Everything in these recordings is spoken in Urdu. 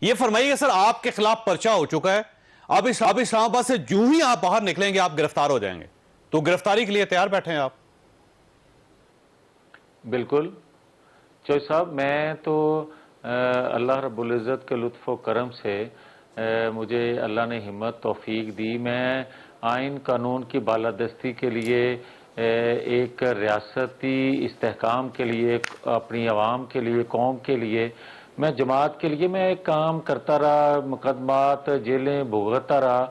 یہ فرمائیے سر، آپ کے خلاف پرچہ ہو چکا ہے، اب اسلام آباد سے جو ہی آپ باہر نکلیں گے آپ گرفتار ہو جائیں گے، تو گرفتاری کے لیے تیار بیٹھے ہیں آپ؟ بالکل چوئی صاحب، میں تو اللہ رب العزت کے لطف و کرم سے مجھے اللہ نے ہمت توفیق دی. میں آئین قانون کی بالادستی کے لیے، ایک ریاستی استحکام کے لیے، اپنی عوام کے لیے، قوم کے لیے، میں جماعت کے لیے میں ایک کام کرتا رہا، مقدمات جیلیں بھگتتا رہا.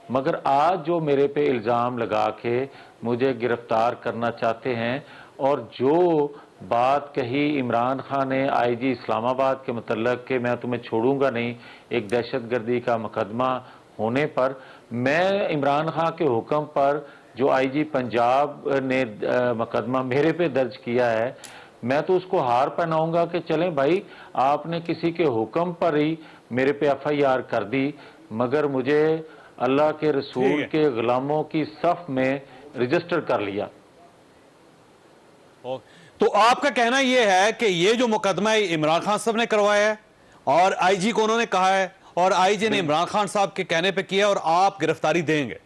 مگر آج جو میرے پہ الزام لگا کے مجھے گرفتار کرنا چاہتے ہیں، اور جو بات کہی عمران خان نے آئی جی اسلام آباد کے متعلق کہ میں تمہیں چھوڑوں گا نہیں، ایک دہشت گردی کا مقدمہ ہونے پر، میں عمران خان کے حکم پر جو آئی جی پنجاب نے مقدمہ میرے پہ درج کیا ہے، میں تو اس کو ہار پہناؤں گا کہ چلیں بھائی، آپ نے کسی کے حکم پر ہی میرے پہ ایف آئی آر کر دی، مگر مجھے اللہ کے رسول کے غلاموں کی صف میں رجسٹر کر لیا. تو آپ کا کہنا یہ ہے کہ یہ جو مقدمہ عمران خان صاحب نے کروایا ہے اور آئی جی کو انہوں نے کہا ہے، اور آئی جی نے عمران خان صاحب کے کہنے پہ کیا، اور آپ گرفتاری دیں گے؟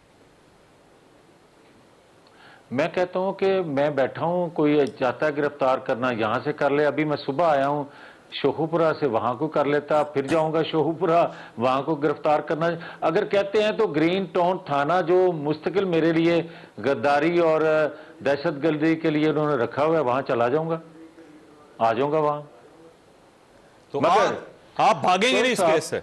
میں کہتا ہوں کہ میں بیٹھا ہوں، کوئی چاہتا ہے گرفتار کرنا یہاں سے کر لے. ابھی میں صبح آیا ہوں شوخوپورہ سے، وہاں کو کر لیتا، پھر جاؤں گا شوخوپورہ، وہاں کو گرفتار کرنا. اگر کہتے ہیں تو گرین ٹاؤن تھانہ جو مستقل میرے لیے غداری اور دہشت گردی کے لیے انہوں نے رکھا ہوا ہے، وہاں چلا جاؤں گا، آ جاؤں گا وہاں. تو مگر آپ بھاگیں گے نہیں اس کیس سے؟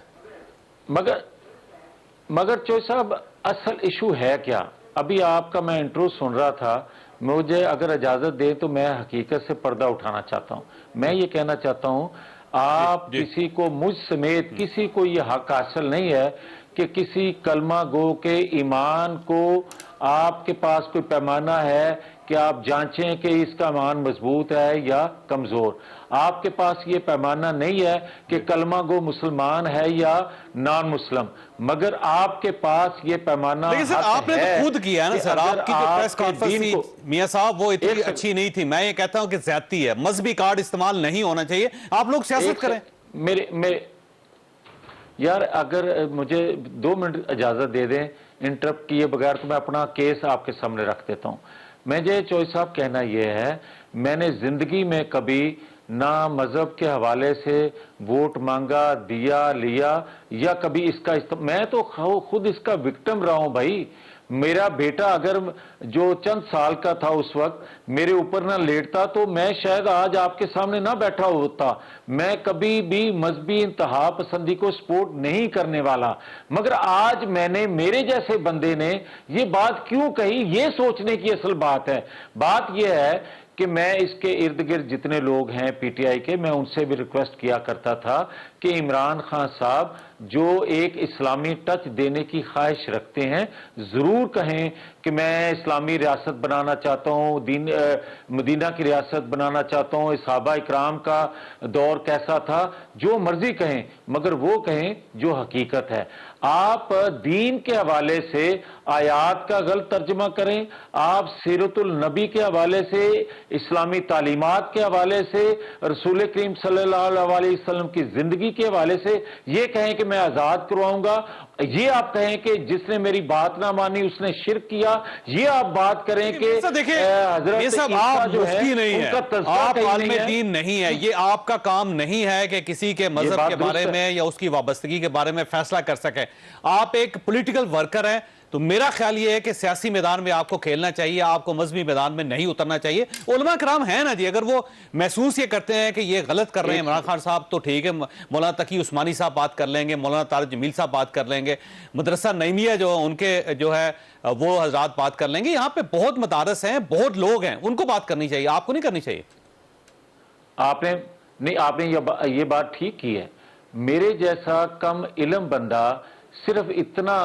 مگر چوئی صاحب، اصل ایشو ہے کیا؟ ابھی آپ کا میں انٹرو سن رہا تھا، مجھے اگر اجازت دیں تو میں حقیقت سے پردہ اٹھانا چاہتا ہوں. میں یہ کہنا چاہتا ہوں، آپ کسی کو، مجھ سمیت کسی کو یہ حق حاصل نہیں ہے کہ کسی کلمہ گو کے ایمان کو، آپ کے پاس کوئی پیمانہ ہے کہ آپ جانچیں کہ اس کا ایمان مضبوط ہے یا کمزور. آپ کے پاس یہ پیمانہ نہیں ہے کہ کلمہ گو مسلمان ہے یا نان مسلم، مگر آپ کے پاس یہ پیمانہ لیکن سر، آپ نے تو خود کیا ہے نا سر، آپ کی جو پریس کانفرنس تھی میاں صاحب وہ اتنی اچھی نہیں تھی. میں یہ کہتا ہوں کہ زیادتی ہے، مذہبی کارڈ استعمال نہیں ہونا چاہیے. آپ لوگ سیاست کریں. یار اگر مجھے 2 منٹ اجازت دے دیں انٹرپٹ کیے بغیر، تو میں اپنا کیس آپ کے سامنے رکھ دیتا ہوں. مجھے چوئی صاحب کہنا یہ ہے، میں نے زندگی میں کبھی نہ مذہب کے حوالے سے ووٹ مانگا، دیا، لیا، یا کبھی اس کا میں تو خود اس کا وکٹم رہا ہوں بھائی. میرا بیٹا اگر جو چند سال کا تھا اس وقت میرے اوپر نہ لیٹتا تو میں شاید آج آپ کے سامنے نہ بیٹھا ہوتا. میں کبھی بھی مذہبی انتہا پسندی کو سپورٹ نہیں کرنے والا، مگر آج میں نے، میرے جیسے بندے نے یہ بات کیوں کہی، یہ سوچنے کی اصل بات ہے. بات یہ ہے کہ میں اس کے ارد گرد جتنے لوگ ہیں پی ٹی آئی کے، میں ان سے بھی ریکویسٹ کیا کرتا تھا کہ عمران خان صاحب جو ایک اسلامی ٹچ دینے کی خواہش رکھتے ہیں، ضرور کہیں کہ میں اسلامی ریاست بنانا چاہتا ہوں، مدینہ کی ریاست بنانا چاہتا ہوں، صحابہ اکرام کا دور کیسا تھا، جو مرضی کہیں، مگر وہ کہیں جو حقیقت ہے. آپ دین کے حوالے سے آیات کا غلط ترجمہ کریں، آپ سیرت النبی کے حوالے سے، اسلامی تعلیمات کے حوالے سے، رسول کریم صلی اللہ علیہ وسلم کی زندگی کے حوالے سے یہ کہیں کہ میں آزاد کرواؤں گا، یہ آپ کہیں کہ جس نے میری بات نہ مانی اس نے شرک کیا، یہ آپ بات کریں کہ حضرت عیسیٰ جو ہے ان کا تذکرہ کہیں نہیں ہے. عالم دین نہیں ہے، یہ آپ کا کام نہیں ہے کہ کسی کے مذہب کے بارے میں یا اس کی وابستگی کے بارے میں فیصلہ کر سکیں. آپ ایک پولیٹیکل ورکر ہیں. تو میرا خیال یہ ہے کہ سیاسی میدان میں آپ کو کھیلنا چاہیے، آپ کو مذہبی میدان میں نہیں اترنا چاہیے. علماء کرام ہیں نا جی، اگر وہ محسوس یہ کرتے ہیں کہ یہ غلط کر رہے ہیں عمران خان صاحب تو ٹھیک ہے، مولانا تقی عثمانی صاحب بات کر لیں گے، مولانا طارق جمیل صاحب بات کر لیں گے، مدرسہ نعیمیہ جو ان کے جو ہے وہ حضرات بات کر لیں گے. یہاں پہ بہت مدارس ہیں، بہت لوگ ہیں، ان کو بات کرنی چاہیے، آپ کو نہیں کرنی چاہیے. آپ نے یہ بات ٹھیک کی ہے. میرے جیسا کم علم بندہ صرف اتنا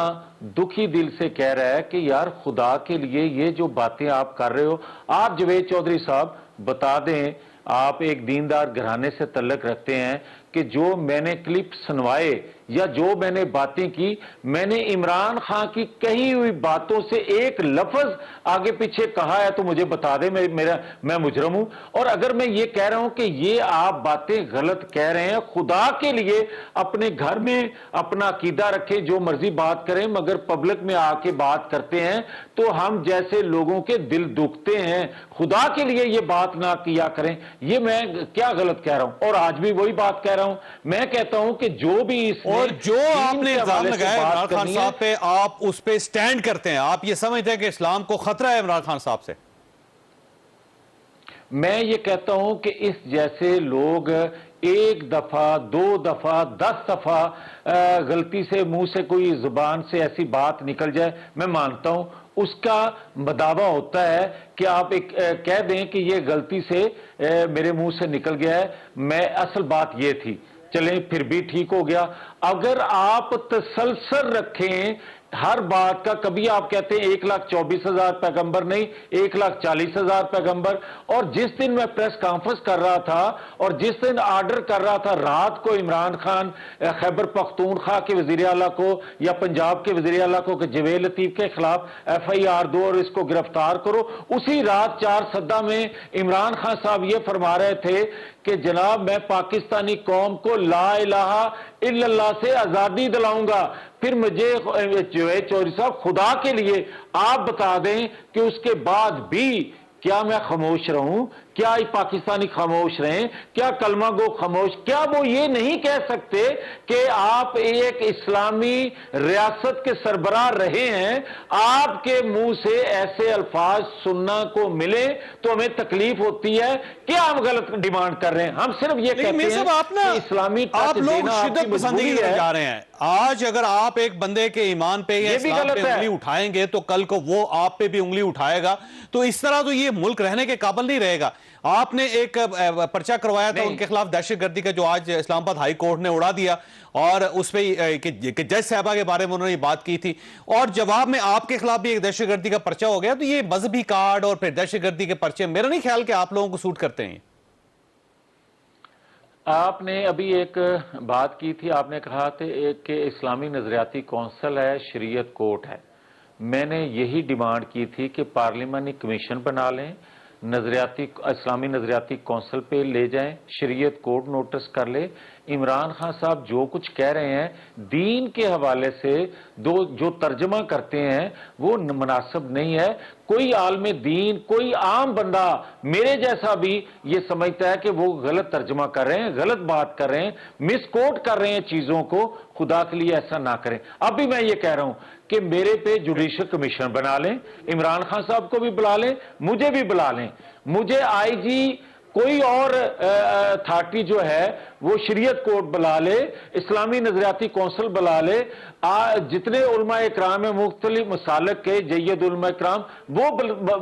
دکھی دل سے کہہ رہا ہے کہ یار خدا کے لیے یہ جو باتیں آپ کر رہے ہو. آپ جوید چودھری صاحب بتا دیں، آپ ایک دیندار گھرانے سے تعلق رکھتے ہیں کہ جو میں نے کلپ سنوائے یا جو میں نے باتیں کی، میں نے عمران خان کی کہی ہوئی باتوں سے ایک لفظ آگے پیچھے کہا ہے تو مجھے بتا دیں، میں مجرم ہوں؟ اور اگر میں یہ کہہ رہا ہوں کہ یہ آپ باتیں غلط کہہ رہے ہیں، خدا کے لیے اپنے گھر میں اپنا عقیدہ رکھیں، جو مرضی بات کریں، مگر پبلک میں آ کے بات کرتے ہیں تو ہم جیسے لوگوں کے دل دکھتے ہیں۔ خدا کے لیے یہ بات نہ کیا کریں۔ یہ میں کیا غلط کہہ رہا ہوں؟ اور آج بھی وہی بات کہہ رہا ہوں، میں کہتا ہوں کہ جو بھی اس اور جو آپ نے الزام لگایا عمران خان صاحب پہ، آپ اس پہ سٹینڈ کرتے ہیں، آپ یہ سمجھتے ہیں کہ اسلام کو خطرہ ہے عمران خان صاحب سے؟ میں یہ کہتا ہوں کہ اس جیسے لوگ ایک دفعہ، دو دفعہ، 10 دفعہ غلطی سے منہ سے کوئی زبان سے ایسی بات نکل جائے، میں مانتا ہوں اس کا مداوع ہوتا ہے کہ آپ ایک کہہ دیں کہ یہ غلطی سے میرے منہ سے نکل گیا ہے، میں اصل بات یہ تھی، چلیں پھر بھی ٹھیک ہو گیا۔ اگر آپ تسلسل رکھیں ہر بات کا، کبھی آپ کہتے ہیں 1,24,000 پیغمبر نہیں 1,40,000 پیغمبر، اور جس دن میں پریس کانفرنس کر رہا تھا اور جس دن آرڈر کر رہا تھا رات کو عمران خان خیبر پختونخوا کے وزیر اعلیٰ کو یا پنجاب کے وزیر اعلیٰ کو کہ جویل لطیف کے خلاف FIR دو اور اس کو گرفتار کرو، اسی رات 4 سدہ میں عمران خان صاحب یہ فرما رہے تھے کہ جناب میں پاکستانی قوم کو لا الہ الا اللہ سے آزادی دلاؤں گا۔ پھر مجھے جوید چودھری صاحب خدا کے لیے آپ بتا دیں کہ اس کے بعد بھی کیا میں خاموش رہوں؟ کیا پاکستانی خاموش رہیں؟ کیا کلمہ گو خاموش؟ کیا وہ یہ نہیں کہہ سکتے کہ آپ ایک اسلامی ریاست کے سربراہ رہے ہیں، آپ کے منہ سے ایسے الفاظ سننا کو ملے تو ہمیں تکلیف ہوتی ہے؟ کیا ہم غلط ڈیمانڈ کر رہے ہیں؟ ہم صرف یہ کہتے ہیں کہ اسلامی آپ لوگ شدت پسندی کی طرف جا رہے ہیں۔ آج اگر آپ ایک بندے کے ایمان پہ یا اسلام پہ انگلی اٹھائیں گے تو کل کو وہ آپ پہ بھی انگلی اٹھائے گا، تو اس طرح تو یہ ملک رہنے کے قابل نہیں رہے گا۔ آپ نے ایک پرچہ کروایا تھا ان کے خلاف دہشت گردی کا، جو آج اسلام آباد ہائی کورٹ نے اڑا دیا، اور اس پہ کہ جج صاحبہ کے بارے میں انہوں نے بات کی تھی، اور جواب میں آپ کے خلاف بھی ایک دہشت گردی کا پرچہ ہو گیا۔ تو یہ مذہبی کارڈ اور پھر دہشت گردی کے پرچے میرا نہیں خیال کہ آپ لوگوں کو سوٹ کرتے ہیں۔ آپ نے ابھی ایک بات کی تھی، آپ نے کہا تھا کہ اسلامی نظریاتی کونسل ہے، شریعت کورٹ ہے۔ میں نے یہی ڈیمانڈ کی تھی کہ پارلیمانی کمیشن بنا لیں، اسلامی نظریاتی کونسل پہ لے جائیں، شریعت کورٹ نوٹس کر لے۔ عمران خان صاحب جو کچھ کہہ رہے ہیں دین کے حوالے سے جو ترجمہ کرتے ہیں وہ مناسب نہیں ہے۔ کوئی عالم دین، کوئی عام بندہ میرے جیسا بھی یہ سمجھتا ہے کہ وہ غلط ترجمہ کر رہے ہیں، غلط بات کر رہے ہیں، مس کوٹ کر رہے ہیں چیزوں کو۔ خدا کے لیے ایسا نہ کریں۔ اب بھی میں یہ کہہ رہا ہوں کہ میرے پہ جوڈیشل کمیشن بنا لیں، عمران خان صاحب کو بھی بلا لیں، مجھے بھی بلا لیں، مجھے IG کوئی اور اتھارٹی جو ہے وہ شریعت کورٹ بلا لے، اسلامی نظریاتی کونسل بلا لے، جتنے علماء اکرام ہیں مختلف مسالک کے جید علماء اکرام وہ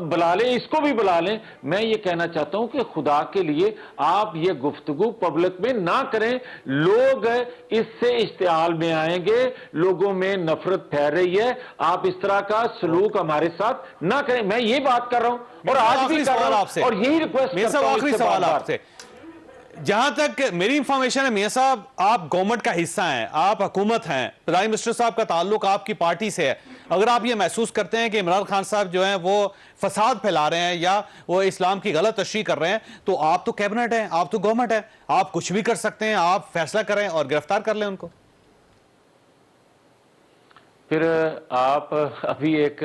بلا لیں، اس کو بھی بلا لیں۔ میں یہ کہنا چاہتا ہوں کہ خدا کے لیے آپ یہ گفتگو پبلک میں نہ کریں، لوگ اس سے اشتعال میں آئیں گے، لوگوں میں نفرت پھیل رہی ہے، آپ اس طرح کا سلوک ہمارے ساتھ نہ کریں۔ میں یہ بات کر رہا ہوں اور آج بھی کر رہا ہوں، اور یہی ریکویسٹ کرتا ہوں۔ آخری سوال آپ سے، جہاں تک میری انفارمیشن ہے میاں صاحب، آپ گورنمنٹ کا حصہ ہیں، آپ حکومت ہیں، پرائم منسٹر صاحب کا تعلق آپ کی پارٹی سے ہے۔ اگر آپ یہ محسوس کرتے ہیں کہ عمران خان صاحب جو ہیں وہ فساد پھیلا رہے ہیں یا وہ اسلام کی غلط تشریح کر رہے ہیں، تو آپ تو کیبنٹ ہیں، آپ تو گورنمنٹ ہیں، آپ کچھ بھی کر سکتے ہیں، آپ فیصلہ کریں اور گرفتار کر لیں ان کو۔ پھر آپ ابھی ایک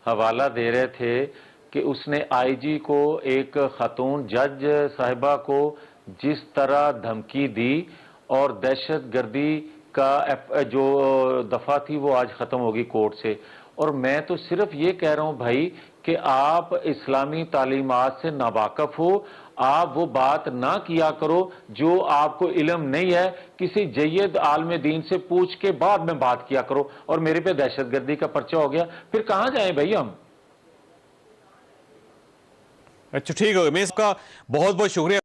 حوالہ دے رہے تھے کہ اس نے IG کو ایک خاتون جج صاحبہ کو جس طرح دھمکی دی، اور دہشت گردی کا جو دفعہ تھی وہ آج ختم ہوگی کورٹ سے۔ اور میں تو صرف یہ کہہ رہا ہوں بھائی کہ آپ اسلامی تعلیمات سے ناواقف ہو، آپ وہ بات نہ کیا کرو جو آپ کو علم نہیں ہے، کسی جید عالم دین سے پوچھ کے بعد میں بات کیا کرو۔ اور میرے پہ دہشت گردی کا پرچہ ہو گیا، پھر کہاں جائیں بھائی ہم؟ اچھا ٹھیک ہوگا، میں اس کا بہت بہت شکریہ۔